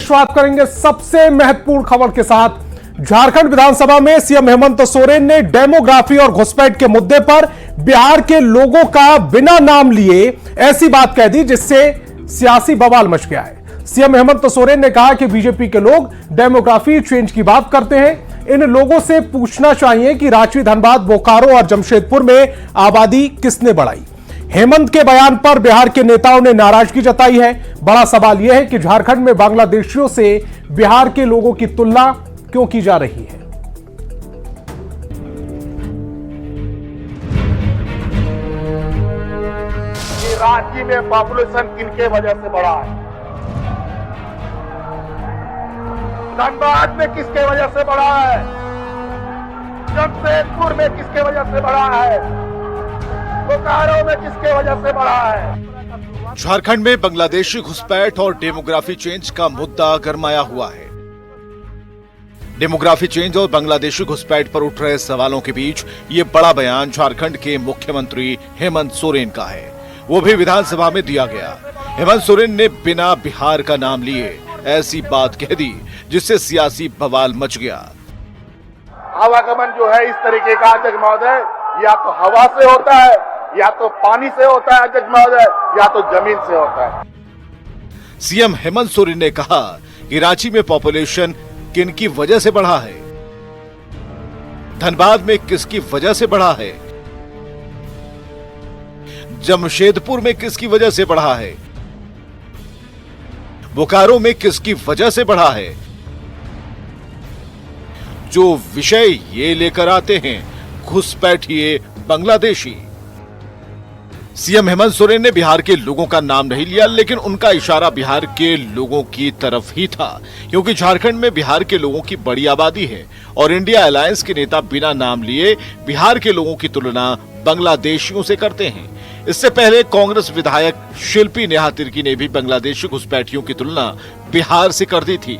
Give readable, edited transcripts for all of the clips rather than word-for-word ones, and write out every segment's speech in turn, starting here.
शुरुआत करेंगे सबसे महत्वपूर्ण खबर के साथ। झारखंड विधानसभा में सीएम हेमंत सोरेन ने डेमोग्राफी और घुसपैठ के मुद्दे पर बिहार के लोगों का बिना नाम लिए ऐसी बात कह दी जिससे सियासी बवाल मच गया है। सीएम हेमंत सोरेन ने कहा कि बीजेपी के लोग डेमोग्राफी चेंज की बात करते हैं। इन लोगों से पूछना चाहिए कि रांची, धनबाद, बोकारो और जमशेदपुर में आबादी किसने बढ़ाई। हेमंत के बयान पर बिहार के नेताओं ने नाराजगी जताई है। बड़ा सवाल यह है कि झारखंड में बांग्लादेशियों से बिहार के लोगों की तुलना क्यों की जा रही है। कि रांची में पॉपुलेशन किनके वजह से बढ़ा है, धनबाद में किसके वजह से बढ़ा है, जमशेदपुर में किसके वजह से बढ़ा है, बोकारो में किसके वजह से बढ़ा है। झारखंड में बांग्लादेशी घुसपैठ और डेमोग्राफी चेंज का मुद्दा गरमाया हुआ है। डेमोग्राफी चेंज और बांग्लादेशी घुसपैठ पर उठ रहे सवालों के बीच ये बड़ा बयान झारखंड के मुख्यमंत्री हेमंत सोरेन का है, वो भी विधानसभा में दिया गया। हेमंत सोरेन ने बिना बिहार का नाम लिए ऐसी बात कह दी जिससे सियासी बवाल मच गया। आवागमन जो है इस तरीके का अध्यक्ष महोदय, या तो हवा से होता है, या तो पानी से होता है अध्यक्ष महोदय, या तो जमीन से होता है। सीएम हेमंत सोरेन ने कहा कि रांची में पॉपुलेशन किनकी वजह से बढ़ा है, धनबाद में किसकी वजह से बढ़ा है, जमशेदपुर में किसकी वजह से बढ़ा है, बोकारो में किसकी वजह से बढ़ा है। जो विषय ये लेकर आते हैं घुसपैठिए बांग्लादेशी। सीएम हेमंत सोरेन ने बिहार के लोगों का नाम नहीं लिया, लेकिन उनका इशारा बिहार के लोगों की तरफ ही था, क्योंकि झारखंड में बिहार के लोगों की बड़ी आबादी है और इंडिया अलायंस के नेता बिना नाम लिए बिहार के लोगों की तुलना बांग्लादेशियों से करते हैं। इससे पहले कांग्रेस विधायक शिल्पी नेहा तिर्की ने भी बांग्लादेशी घुसपैठियों की तुलना बिहार से कर दी थी।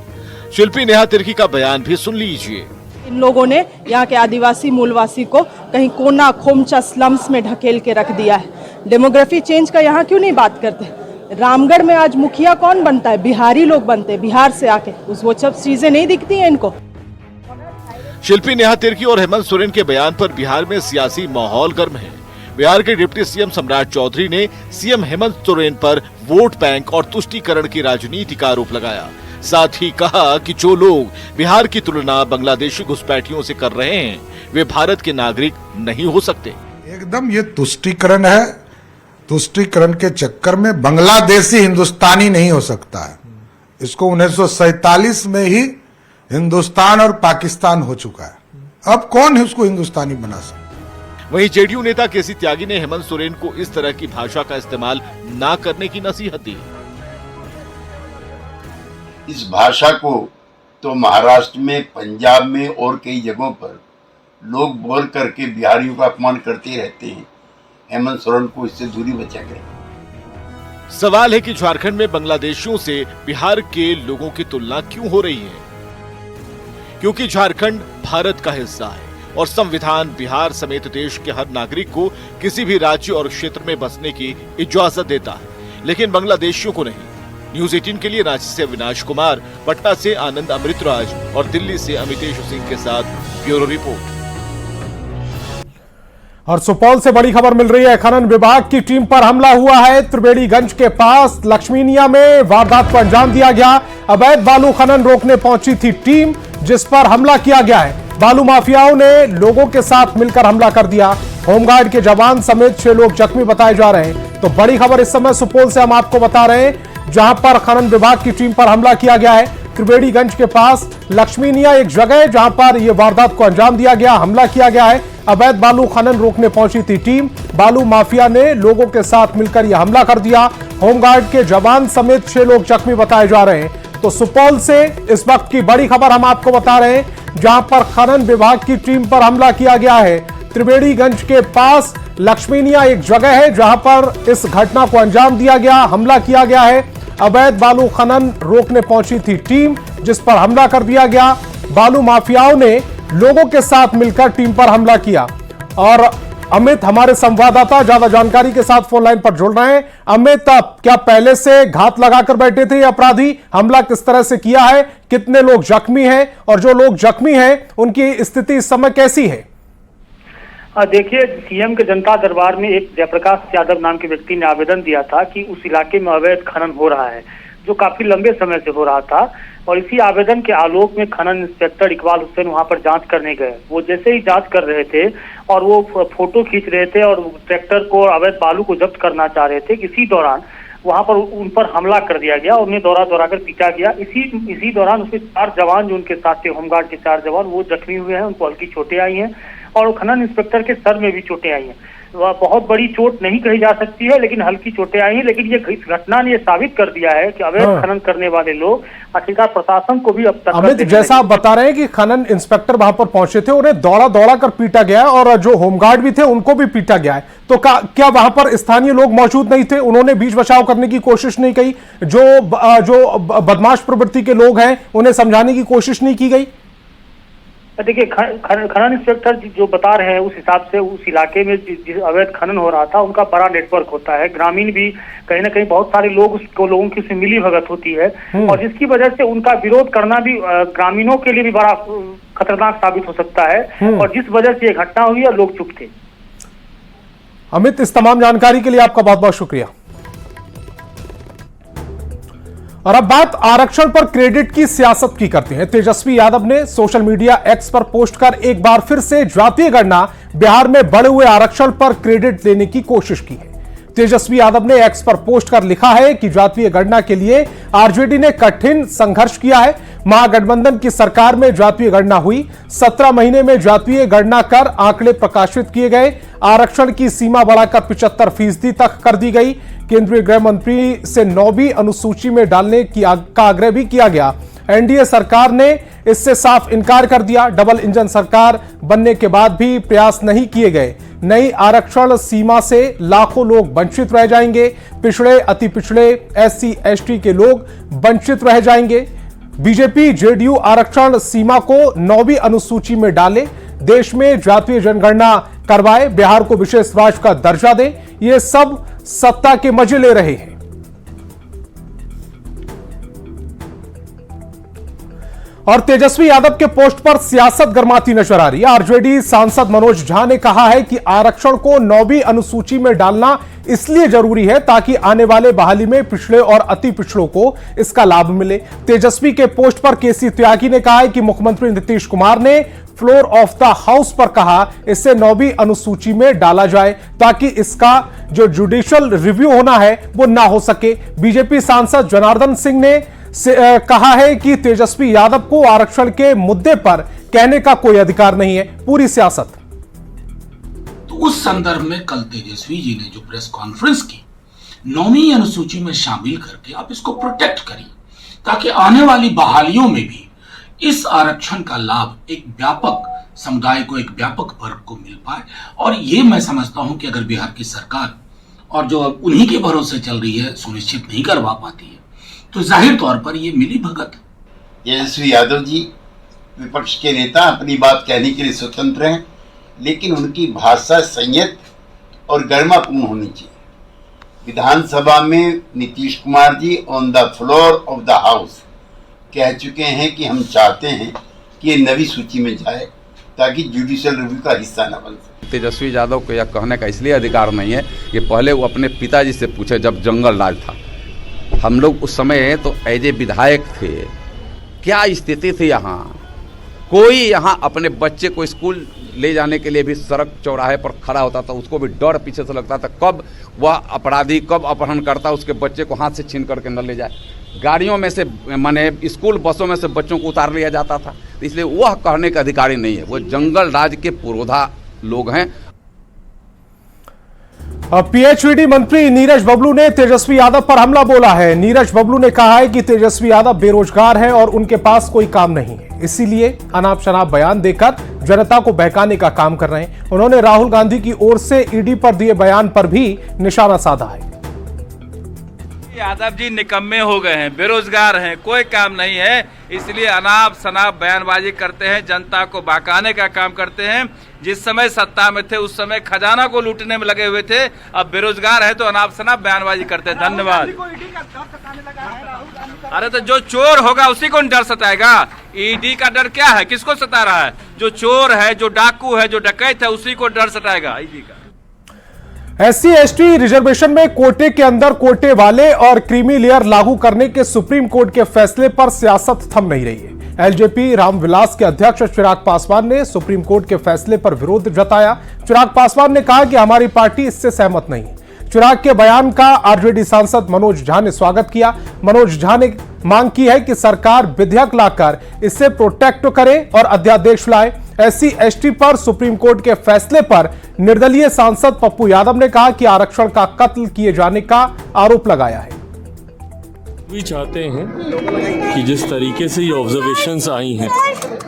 शिल्पी नेहा तिर्की का बयान भी सुन लीजिए। इन लोगों ने यहाँ के आदिवासी मूलवासी को कहीं कोना खोमचा स्लम्स में ढकेल के रख दिया है। डेमोग्राफी चेंज का यहाँ क्यों नहीं बात करते। रामगढ़ में आज मुखिया कौन बनता है, बिहारी लोग बनते हैं, बिहार से आके। वो सब चीजें नहीं दिखती हैं इनको। शिल्पी नेहा तिर्की और हेमंत सोरेन के बयान पर बिहार में सियासी माहौल गर्म है। बिहार के डिप्टी सीएम सम्राट चौधरी ने सीएम हेमंत सोरेन पर वोट बैंक और तुष्टीकरण की राजनीति का आरोप लगाया। साथ ही कहा कि जो लोग बिहार की तुलना बांग्लादेशी घुसपैठियों से कर रहे हैं वे भारत के नागरिक नहीं हो सकते। एकदम ये तुष्टीकरण है। तुष्टीकरण के चक्कर में बांग्लादेशी हिंदुस्तानी नहीं हो सकता है। इसको 1947 में ही हिंदुस्तान और पाकिस्तान हो चुका है। अब कौन है उसको हिंदुस्तानी बना सकता। वहीं जेडीयू नेता केसी त्यागी ने हेमंत सोरेन को इस तरह की भाषा का इस्तेमाल न करने की नसीहत दी। इस भाषा को तो महाराष्ट्र में, पंजाब में और कई जगहों पर लोग बोल करके बिहारियों का अपमान करते रहते हैं। हेमंत सोरेन को इससे दूरी बचा करें। सवाल है कि झारखंड में बांग्लादेशियों से बिहार के लोगों की तुलना क्यों हो रही है, क्योंकि झारखंड भारत का हिस्सा है और संविधान बिहार समेत देश के हर नागरिक को किसी भी राज्य और क्षेत्र में बसने की इजाजत देता है, लेकिन बांग्लादेशियों को नहीं। न्यूज 18 के लिए रांची से अविनाश कुमार, पटना से आनंद अमृतराज और दिल्ली से अमितेश सिंह के साथ ब्यूरो रिपोर्ट। और सुपौल से बड़ी खबर मिल रही है। खनन विभाग की टीम पर हमला हुआ है। त्रिवेणीगंज के पास लक्ष्मीनिया में वारदात को अंजाम दिया गया। अवैध बालू खनन रोकने पहुंची थी टीम, जिस पर हमला किया गया है। बालू माफियाओं ने लोगों के साथ मिलकर हमला कर दिया। होमगार्ड के जवान समेत 6 लोग जख्मी बताए जा रहे हैं। तो बड़ी खबर इस समय सुपौल से हम आपको बता रहे हैं, जहां पर खनन विभाग की टीम पर हमला किया गया है। त्रिवेणीगंज के पास लक्ष्मीनिया एक जगह है जहां पर यह वारदात को अंजाम दिया गया, हमला किया गया है। अवैध बालू खनन रोकने पहुंची थी टीम। बालू माफिया ने लोगों के साथ मिलकर यह हमला कर दिया। होमगार्ड के जवान समेत 6 लोग जख्मी बताए जा रहे हैं। तो सुपौल से इस वक्त की बड़ी खबर हम आपको बता रहे हैं, जहां पर खनन विभाग की टीम पर हमला किया गया है। त्रिवेणीगंज के पास लक्ष्मीनिया एक जगह है जहां पर इस घटना को अंजाम दिया गया, हमला किया गया है। अवैध बालू खनन रोकने पहुंची थी टीम, जिस पर हमला कर दिया गया। बालू माफियाओं ने लोगों के साथ मिलकर टीम पर हमला किया और अमित हमारे संवाददाता ज्यादा जानकारी के साथ फोन लाइन पर जुड़ रहे हैं। अमित, क्या पहले से घात लगाकर बैठे थे अपराधी? हमला किस तरह से किया है? कितने लोग जख्मी हैं और जो लोग जख्मी हैं उनकी स्थिति इस समय कैसी है? देखिए, सीएम के जनता दरबार में एक जयप्रकाश यादव नाम के व्यक्ति ने आवेदन दिया था कि उस इलाके में अवैध खनन हो रहा है, जो काफी लंबे समय से हो रहा था। और इसी आवेदन के आलोक में खनन इंस्पेक्टर इकबाल हुसैन वहां पर जांच करने गए। वो जैसे ही जांच कर रहे थे और वो फोटो खींच रहे थे और ट्रैक्टर को, अवैध बालू को जब्त करना चाह रहे थे, इसी दौरान वहां पर उन पर हमला कर दिया गया। उन्हें दौड़ा कर पीटा गया। इसी दौरान उसके 4 जवान जो उनके साथ थे, होमगार्ड के 4 जवान, वो जख्मी हुए हैं। उनको हल्की चोटें आई हैं और खनन इंस्पेक्टर के सर में भी चोटें आई हैं। वह बहुत बड़ी चोट नहीं कही जा सकती है, लेकिन हल्की चोटें आई हैं। लेकिन ये इस घटना ने साबित कर दिया है कि अवैध खनन करने वाले लोग आखिरकार प्रशासन को भी अब तक। अमित, जैसा आप बता रहे हैं कि खनन इंस्पेक्टर वहां पर पहुंचे थे, उन्हें दौड़ा कर पीटा गया और जो होमगार्ड भी थे उनको भी पीटा गया है, तो क्या वहां पर स्थानीय लोग मौजूद नहीं थे? उन्होंने बीच बचाव करने की कोशिश नहीं की? जो बदमाश प्रवृत्ति के लोग हैं उन्हें समझाने की कोशिश नहीं की गई? देखिए, खनन इंस्पेक्टर जो बता रहे हैं उस हिसाब से उस इलाके में जिस अवैध खनन हो रहा था उनका बड़ा नेटवर्क होता है। ग्रामीण भी कहीं ना कहीं बहुत सारे लोगों की उसमें मिली भगत होती है और जिसकी वजह से उनका विरोध करना भी ग्रामीणों के लिए भी बड़ा खतरनाक साबित हो सकता है। और जिस वजह से ये घटना हुई है, लोग चुप थे। अमित, इस तमाम जानकारी के लिए आपका बहुत बहुत शुक्रिया। और अब बात आरक्षण पर क्रेडिट की सियासत की करते हैं। तेजस्वी यादव ने सोशल मीडिया एक्स पर पोस्ट कर एक बार फिर से जातीय गणना, बिहार में बढ़े हुए आरक्षण पर क्रेडिट देने की कोशिश की है। तेजस्वी यादव ने एक्स पर पोस्ट कर लिखा है कि जातीय गणना के लिए आरजेडी ने कठिन संघर्ष किया है। महागठबंधन की सरकार में जातीय गणना हुई। 17 महीने में जातीय गणना कर आंकड़े प्रकाशित किए गए। आरक्षण की सीमा बढ़ाकर 75% तक कर दी गई। केंद्रीय गृह मंत्री से 9वीं अनुसूची में डालने का आग्रह भी किया गया। एनडीए सरकार ने इससे साफ इनकार कर दिया। डबल इंजन सरकार बनने के बाद भी प्रयास नहीं किए गए। नई आरक्षण सीमा से लाखों लोग वंचित रह जाएंगे। पिछड़े, अति पिछड़े, एससी एसटी के लोग वंचित रह जाएंगे। बीजेपी जेडीयू आरक्षण सीमा को 9वीं अनुसूची में डाले, देश में जातीय जनगणना करवाए, बिहार को विशेष राज्य का दर्जा दे, ये सब सत्ता के मजे ले रहे हैं। और तेजस्वी यादव के पोस्ट पर सियासत गरमाती नजर आ रही है। आरजेडी सांसद मनोज झा ने कहा है कि आरक्षण को 9वीं अनुसूची में डालना इसलिए जरूरी है ताकि आने वाले बहाली में पिछड़े और अति पिछड़ों को इसका लाभ मिले। तेजस्वी के पोस्ट पर केसी त्यागी ने कहा है कि मुख्यमंत्री नीतीश कुमार ने फ्लोर ऑफ द हाउस पर कहा इसे 9वीं अनुसूची में डाला जाए ताकि इसका जो जुडिशियल रिव्यू होना है वो ना हो सके। बीजेपी सांसद जनार्दन सिंह ने कहा है कि तेजस्वी यादव को आरक्षण के मुद्दे पर कहने का कोई अधिकार नहीं है, पूरी सियासत। तो उस संदर्भ में कल तेजस्वी जी ने जो प्रेस कॉन्फ्रेंस की, 9वीं अनुसूची में शामिल करके आप इसको प्रोटेक्ट करिए ताकि आने वाली बहालियों में भी इस आरक्षण का लाभ एक व्यापक समुदाय को, एक व्यापक वर्ग को मिल पाए। और ये मैं समझता हूं कि अगर बिहार की सरकार और जो उन्हीं के भरोसे चल रही है सुनिश्चित नहीं करवा पाती है तो जाहिर तौर पर ये मिली भगत है। तेजस्वी यादव जी विपक्ष के नेता अपनी बात कहने के लिए स्वतंत्र हैं, लेकिन उनकी भाषा संयत और गरिमापूर्ण होनी चाहिए। विधानसभा में Nitish Kumar ji on the floor of the house कह चुके हैं कि हम चाहते हैं कि ये नवी सूची में जाए ताकि जुडिशियल रिव्यू का हिस्सा न बन सके। तेजस्वी यादव को यह कहने का इसलिए अधिकार नहीं है कि पहले वो अपने पिताजी से पूछे, जब जंगल राज था, हम लोग उस समय तो एज ए विधायक थे, क्या स्थिति थी यहाँ। कोई यहाँ अपने बच्चे को स्कूल ले जाने के लिए भी सड़क चौराहे पर खड़ा होता था, उसको भी डर पीछे से लगता था कब वह अपराधी, कब अपहरणकर्ता उसके बच्चे को हाथ से छीन करके न ले जाए। गाड़ियों में से, माने स्कूल बसों में से बच्चों को उतार लिया जाता था। इसलिए वह कहने का अधिकारी नहीं है, वो जंगल राज के पुरोधा लोग हैं। पीएचईडी मंत्री नीरज बबलू ने तेजस्वी यादव पर हमला बोला है। नीरज बबलू ने कहा है कि तेजस्वी यादव बेरोजगार हैं और उनके पास कोई काम नहीं है, इसीलिए अनाप शनाप बयान देकर जनता को बहकाने का काम कर रहे हैं। उन्होंने राहुल गांधी की ओर से ईडी पर दिए बयान पर भी निशाना साधा है। यादव जी निकम्मे हो गए हैं, बेरोजगार हैं, कोई काम नहीं है, इसलिए अनाप शनाप बयानबाजी करते हैं, जनता को बहकाने का काम करते हैं। जिस समय सत्ता में थे उस समय खजाना को लूटने में लगे हुए थे, अब बेरोजगार है तो अनाप शनाप बयानबाजी करते हैं। धन्यवाद। अरे तो जो चोर होगा उसी को डर सताएगा। ईडी का डर क्या है, किसको सता रहा है? जो चोर है, जो डाकू है, जो डकैत है, उसी को डर सताएगा ईडी का। SC ST रिजर्वेशन में कोटे के अंदर कोटे वाले और क्रीमी लेयर लागू करने के सुप्रीम कोर्ट के फैसले पर सियासत थम नहीं रही है। LJP रामविलास के अध्यक्ष चिराग पासवान ने सुप्रीम कोर्ट के फैसले पर विरोध जताया। चिराग पासवान ने कहा कि हमारी पार्टी इससे सहमत नहीं है। चिराग के बयान का आरजेडी सांसद मनोज झा ने स्वागत किया। मनोज झा ने मांग की है कि सरकार विधेयक लाकर इससे प्रोटेक्ट करे और अध्यादेश लाए। SC ST पर सुप्रीम कोर्ट के फैसले पर निर्दलीय सांसद पप्पू यादव ने कहा कि आरक्षण का कत्ल किए जाने का आरोप लगाया है। भी चाहते हैं कि जिस तरीके से ये ऑब्जर्वेशंस आई हैं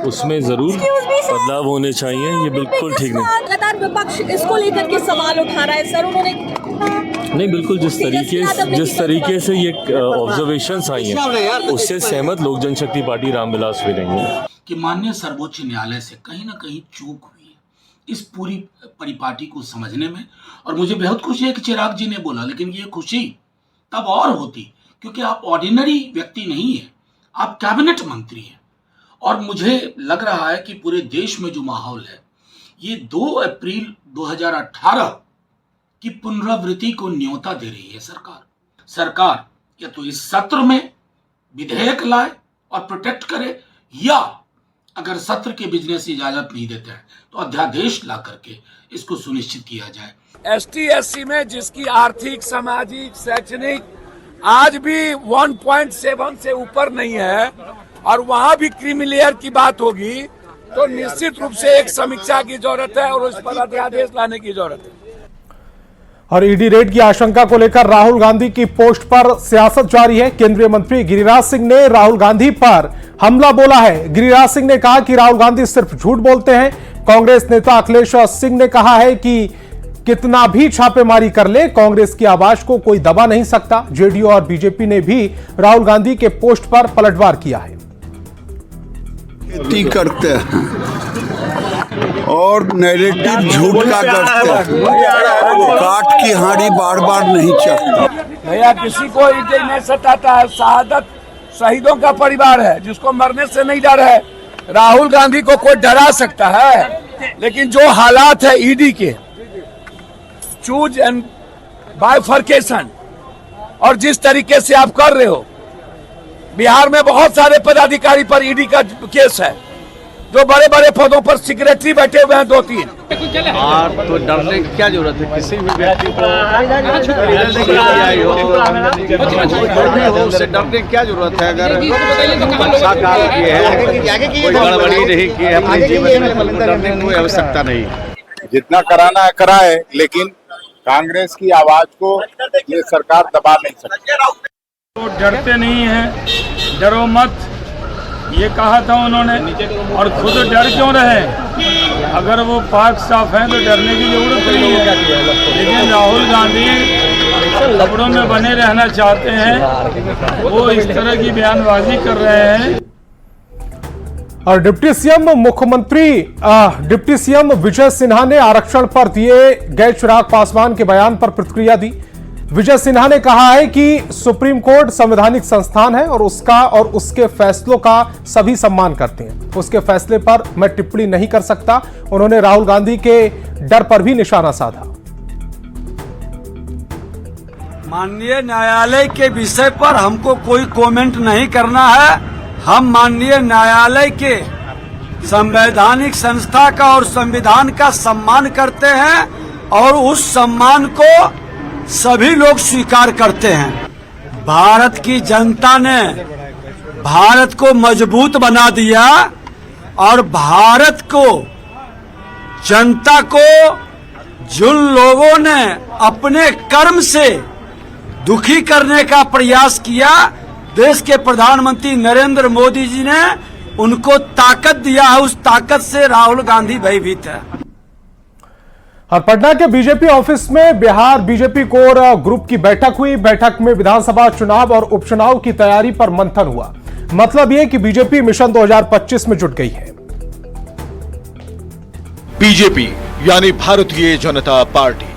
उसमें जरूर बदलाव होने चाहिए। ये बिल्कुल ठीक नहीं। लगातार विपक्ष इसको लेकर के सवाल उठा रहा है सर। उन्होंने नहीं, बिल्कुल जिस तरीके से ये ऑब्जर्वेशंस आई हैं उससे सहमत लोक जनशक्ति पार्टी रामविलास भी नहीं है कि माननीय सर्वोच्च न्यायालय से कहीं ना कहीं चूक हुई है इस पूरी परिपाटी को समझने में। और मुझे बेहद खुशी है कि चिराग जी ने बोला, लेकिन ये खुशी तब और होती क्योंकि आप ऑर्डिनरी व्यक्ति नहीं है, आप कैबिनेट मंत्री हैं। और मुझे लग रहा है कि पूरे देश में जो माहौल है ये 2 अप्रैल 2018 की पुनरावृत्ति को न्योता दे रही है। सरकार या तो इस सत्र में विधेयक लाए और प्रोटेक्ट करे, या अगर सत्र के बिजनेस इजाजत नहीं देते हैं तो अध्यादेश ला करके इसको सुनिश्चित किया जाए। ST SC में जिसकी आर्थिक, सामाजिक, शैक्षणिक आज भी 1.7 से ऊपर नहीं है और वहां भी क्रीमी लेयर की बात होगी तो निश्चित रूप से एक समीक्षा की जरूरत है और उस पर अध्यादेश लाने की जरूरत है। और ईडी रेड की आशंका को लेकर राहुल गांधी की पोस्ट पर सियासत जारी है। केंद्रीय मंत्री गिरिराज सिंह ने राहुल गांधी पर हमला बोला है। गिरिराज सिंह ने कहा कि राहुल गांधी सिर्फ झूठ बोलते हैं। कांग्रेस नेता अखिलेश सिंह ने कहा है कि कितना भी छापेमारी कर ले, कांग्रेस की आवाज को कोई दबा नहीं सकता। जेडीयू और बीजेपी ने भी राहुल गांधी के पोस्ट पर पलटवार किया है। खेती करते हैं और नैरेटिव झूठ का करते हैं, काट की हांडी बार बार नहीं चढ़ती। भैया किसी को ईडी नहीं सताता है, शहादत शहीदों का परिवार है जिसको मरने से नहीं डर है। राहुल गांधी को कोई डरा सकता है, लेकिन जो हालात है ईडी के, चूज एंड बाइफर्केशन और जिस तरीके से आप कर रहे हो, बिहार में बहुत सारे पदाधिकारी पर ईडी का केस है जो बड़े बड़े पदों पर सेक्रेटरी बैठे हुए हैं 2-3। तो डरने की क्या जरूरत है? किसी भी व्यक्ति को उससे डरने की क्या जरूरत है? अगर अच्छा काम किए हैं, कोई गड़बड़ी नहीं की है अपने जीवन में, डरने की कोई आवश्यकता नहीं। जितना कराना है कराए, लेकिन कांग्रेस की आवाज को ये सरकार दबा नहीं सकती। तो डरते नहीं हैं, डरो मत, ये कहा था उन्होंने। और खुद डर क्यों रहे? अगर वो पाक साफ हैं तो डरने की जरूरत नहीं है। लेकिन राहुल गांधी खबरों में बने रहना चाहते हैं, वो इस तरह की बयानबाजी कर रहे हैं। और डिप्टी सीएम विजय सिन्हा ने आरक्षण पर दिए गए चिराग पासवान के बयान पर प्रतिक्रिया दी। विजय सिन्हा ने कहा है कि सुप्रीम कोर्ट संवैधानिक संस्थान है और उसके फैसलों का सभी सम्मान करते हैं। उसके फैसले पर मैं टिप्पणी नहीं कर सकता। उन्होंने राहुल गांधी के डर पर भी निशाना साधा। माननीय न्यायालय के विषय पर हमको कोई कमेंट नहीं करना है। हम माननीय न्यायालय के संवैधानिक संस्था का और संविधान का सम्मान करते हैं और उस सम्मान को सभी लोग स्वीकार करते हैं। भारत की जनता ने भारत को मजबूत बना दिया और भारत को, जनता को जिन लोगों ने अपने कर्म से दुखी करने का प्रयास किया, देश के प्रधानमंत्री नरेंद्र मोदी जी ने उनको ताकत दिया है। उस ताकत से राहुल गांधी भयभीत है। और पटना के बीजेपी ऑफिस में बिहार बीजेपी कोर ग्रुप की बैठक हुई। बैठक में विधानसभा चुनाव और उपचुनाव की तैयारी पर मंथन हुआ। मतलब यह कि बीजेपी मिशन 2025 में जुट गई है। बीजेपी यानी भारतीय जनता पार्टी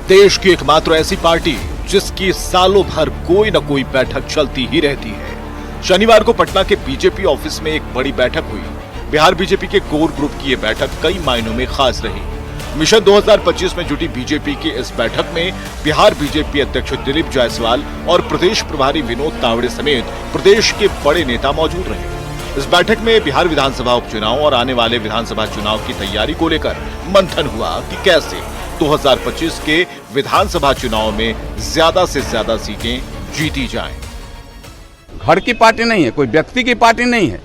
देश की एकमात्र ऐसी पार्टी जिसकी सालों भर कोई न कोई बैठक चलती ही रहती है। शनिवार को पटना के बीजेपी ऑफिस में एक बड़ी बैठक हुई। बिहार बीजेपी के कोर ग्रुप की यह बैठक कई मायनों में खास रही। मिशन 2025 में जुटी बीजेपी की इस बैठक में बिहार बीजेपी अध्यक्ष दिलीप जायसवाल और प्रदेश प्रभारी विनोद तावड़े समेत प्रदेश के बड़े नेता मौजूद रहे। इस बैठक में बिहार विधानसभा उपचुनाव और आने वाले विधानसभा चुनाव की तैयारी को लेकर मंथन हुआ कि कैसे 2025 के विधानसभा चुनाव में ज्यादा से ज्यादा सीटें जीती जाएं। घर की पार्टी नहीं है, कोई व्यक्ति की पार्टी नहीं है।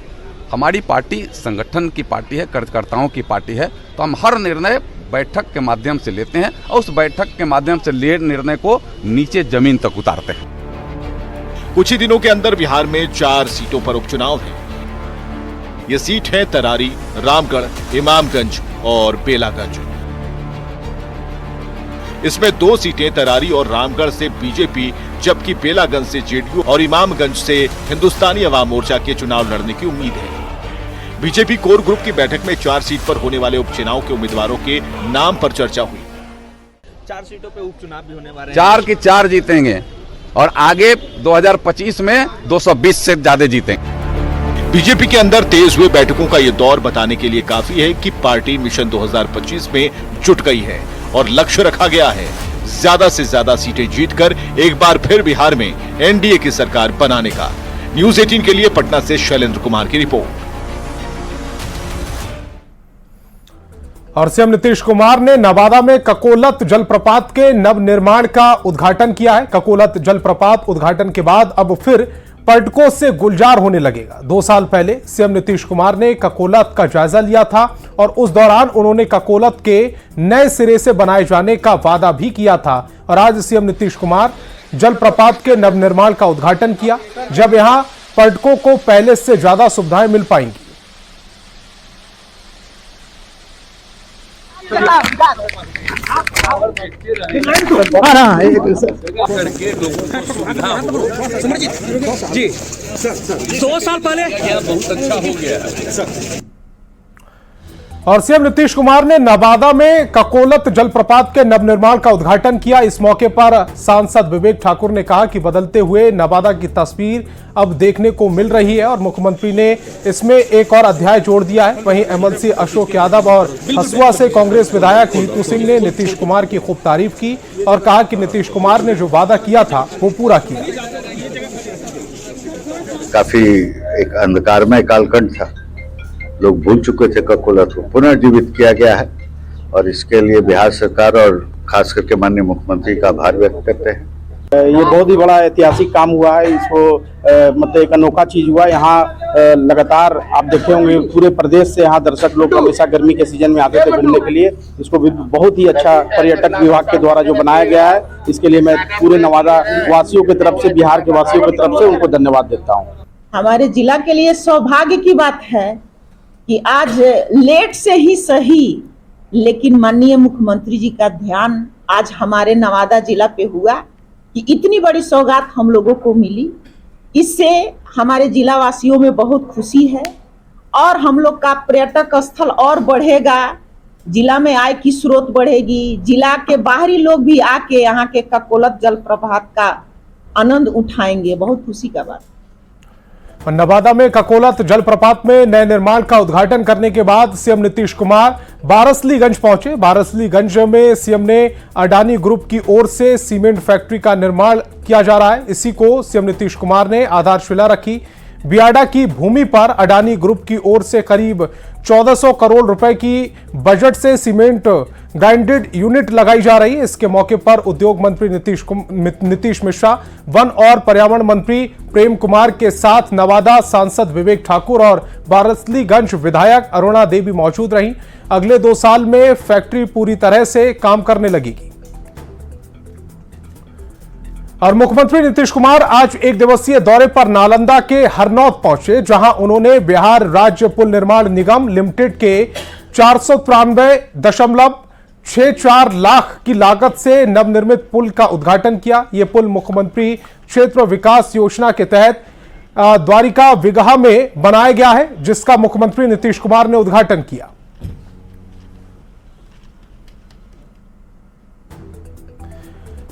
हमारी पार्टी संगठन की पार्टी है, कार्यकर्ताओं की पार्टी है। तो हम हर निर्णय बैठक के माध्यम से लेते हैं और उस बैठक के माध्यम से लिए निर्णय को नीचे जमीन तक उतारते हैं। कुछ ही दिनों के अंदर बिहार में 4 सीटों पर उपचुनाव है। ये सीट है तरारी, रामगढ़, इमामगंज और बेलागंज। इसमें 2 सीटें तरारी और रामगढ़ से बीजेपी, जबकि बेलागंज से जेडीयू और इमामगंज से हिंदुस्तानी अवाम मोर्चा के चुनाव लड़ने की उम्मीद है। बीजेपी कोर ग्रुप की बैठक में 4 सीट पर होने वाले उपचुनाव के उम्मीदवारों के नाम पर चर्चा हुई। 4 सीटों पे उपचुनाव भी होने वाले हैं। 4 की 4 जीतेंगे और आगे 2025 में 220 से ज्यादा जीतेंगे। बीजेपी के अंदर तेज हुए बैठकों का ये दौर बताने के लिए काफी है कि पार्टी मिशन 2025 में जुट गई है और लक्ष्य रखा गया है ज्यादा से ज्यादा सीटें जीतकर एक बार फिर बिहार में एनडीए की सरकार बनाने का। न्यूज 18 के लिए पटना से शैलेंद्र कुमार की रिपोर्ट। और सीएम नीतीश कुमार ने नवादा में ककोलत जलप्रपात के नवनिर्माण का उद्घाटन किया है। ककोलत जलप्रपात उद्घाटन के बाद अब फिर पर्यटकों से गुलजार होने लगेगा। 2 साल पहले सीएम नीतीश कुमार ने ककोलत का जायजा लिया था और उस दौरान उन्होंने ककोलत के नए सिरे से बनाए जाने का वादा भी किया था। और आज सीएम नीतीश कुमार जलप्रपात के नवनिर्माण का उद्घाटन किया, जब यहां पर्यटकों को पहले से ज्यादा सुविधाएं मिल पाएंगी। जी 2 साल पहले बहुत अच्छा हो गया। और सीएम नीतीश कुमार ने नवादा में ककोलत जलप्रपात के नवनिर्माण का उद्घाटन किया। इस मौके पर सांसद विवेक ठाकुर ने कहा कि बदलते हुए नवादा की तस्वीर अब देखने को मिल रही है और मुख्यमंत्री ने इसमें एक और अध्याय जोड़ दिया है। वहीं एमएलसी अशोक यादव और हसुआ से कांग्रेस विधायक नीतू सिंह ने नीतीश कुमार की खूब तारीफ की और कहा कि नीतीश कुमार ने जो वादा किया था वो पूरा किया। काफी एक अंधकारमय कालखंड था, लोग भूल चुके थे ककोलत को पुनर्जीवित किया गया है और इसके लिए बिहार सरकार और खास करके माननीय मुख्यमंत्री का आभार व्यक्त करते हैं। ये बहुत ही बड़ा ऐतिहासिक काम हुआ है। इसको मतलब एक अनोखा चीज हुआ। यहाँ लगातार आप देखे होंगे पूरे प्रदेश से यहाँ दर्शक लोग हमेशा गर्मी के सीजन में आते थे घूमने के लिए। इसको भी बहुत ही अच्छा पर्यटक विभाग के द्वारा जो बनाया गया है, इसके लिए मैं पूरे नवादा वासियों की तरफ से, बिहार के वासियों की तरफ से उनको धन्यवाद देता हूँ। हमारे जिला के लिए सौभाग्य की बात है कि आज लेट से ही सही, लेकिन माननीय मुख्यमंत्री जी का ध्यान आज हमारे नवादा जिला पे हुआ कि इतनी बड़ी सौगात हम लोगों को मिली। इससे हमारे जिला वासियों में बहुत खुशी है और हम लोग का पर्यटक स्थल और बढ़ेगा, जिला में आय की स्रोत बढ़ेगी, जिला के बाहरी लोग भी आके यहाँ के ककोलत जलप्रपात का आनंद उठाएंगे। बहुत खुशी का बात। नवादा में ककोलत जलप्रपात में नए निर्माण का उद्घाटन करने के बाद सीएम नीतीश कुमार बारसलीगंज पहुंचे। बारसलीगंज में सीएम ने अडानी ग्रुप की ओर से सीमेंट फैक्ट्री का निर्माण किया जा रहा है, इसी को सीएम नीतीश कुमार ने आधारशिला रखी। बियाडा की भूमि पर अडानी ग्रुप की ओर से करीब 1400 करोड़ रुपए की बजट से सीमेंट ग्राइंडेड यूनिट लगाई जा रही है। इसके मौके पर उद्योग मंत्री नीतीश मिश्रा, वन और पर्यावरण मंत्री प्रेम कुमार के साथ नवादा सांसद विवेक ठाकुर और बारसलीगंज विधायक अरुणा देवी मौजूद रहीं। अगले 2 साल में फैक्ट्री पूरी तरह से काम करने लगेगी। और मुख्यमंत्री नीतीश कुमार आज 1 दिवसीय दौरे पर नालंदा के हरनौत पहुंचे, जहां उन्होंने बिहार राज्य पुल निर्माण निगम लिमिटेड के 493.64 लाख की लागत से नवनिर्मित पुल का उद्घाटन किया। यह पुल मुख्यमंत्री क्षेत्र विकास योजना के तहत द्वारिका विगहा में बनाया गया है, जिसका मुख्यमंत्री नीतीश कुमार ने उद्घाटन किया।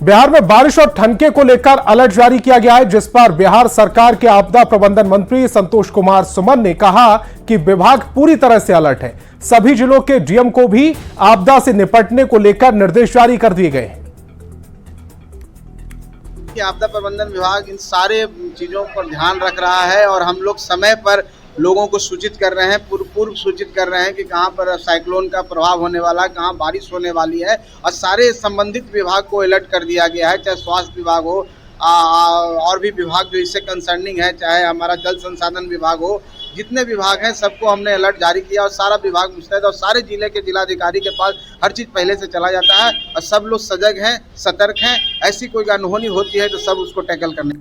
बिहार में बारिश और ठनके को लेकर अलर्ट जारी किया गया है, जिस पर बिहार सरकार के आपदा प्रबंधन मंत्री संतोष कुमार सुमन ने कहा कि विभाग पूरी तरह से अलर्ट है। सभी जिलों के डीएम को भी आपदा से निपटने को लेकर निर्देश जारी कर दिए गए हैं। आपदा प्रबंधन विभाग इन सारे चीजों पर ध्यान रख रहा है और हम लोग समय पर लोगों को सूचित कर रहे हैं, पूर्व सूचित कर रहे हैं कि कहां पर साइक्लोन का प्रभाव होने वाला है, कहां बारिश होने वाली है, और सारे संबंधित विभाग को अलर्ट कर दिया गया है, चाहे स्वास्थ्य विभाग हो और भी विभाग जो इससे कंसर्निंग है, चाहे हमारा जल संसाधन विभाग हो, जितने विभाग हैं सबको हमने अलर्ट जारी किया और सारा विभाग मुस्तैद और सारे जिले के जिलाधिकारी के पास हर चीज़ पहले से चला जाता है और सब लोग सजग हैं, सतर्क हैं। ऐसी कोई अनहोनी होती है तो सब उसको टैकल करने